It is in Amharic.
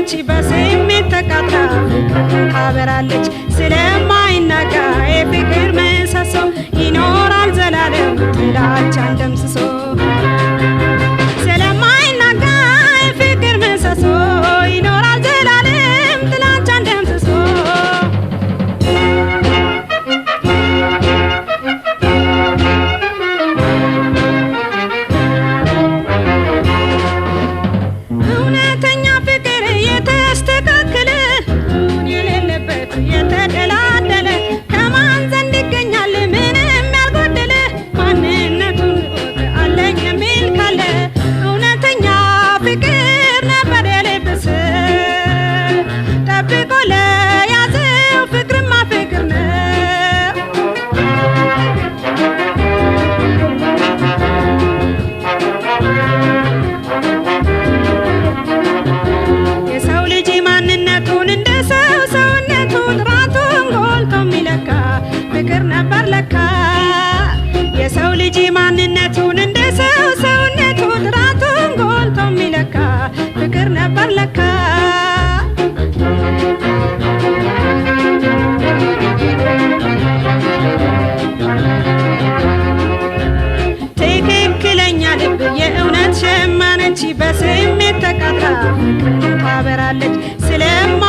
ሸማነች በስሜት ተቃጥላ ታበራለች ስለማይናጋ የፍቅር ምሰሶ ይኖራል ዘላለም ጥላቻን ደምስሶ ስለማይናጋ የፍቅር ምሰሶ ይኖራል ዘላለም ጥላቻን ደምስሶ እውነተኛ ፍቅር የተስተካከለ የሌለበት የተደላደለ ከማን ዘንድ ይገኛል ምንም ያልጎደለ ማንነቱን አለኝ የሚል ካለ እውነተኛ ፍቅር ነበር የልብስ ጠብቆ ለያዘው ፍቅርማ ፍቅር ነው የሰው ልጅ ማንነቱን እንደ ሰው ሰውነቱ ጥራቱን ጎልቶ የሚለካ ፍቅር ነበር ለካ የሰው ልጅ ማንነቱን እንደ ሰው ሰውነቱ ጥራቱን ጎልቶ የሚለካ ፍቅር ነበር ለካ ትክክለኛ ልብ የእውነት ሸማነች በስሜት ተቃጥላ ታበራለች ስለማ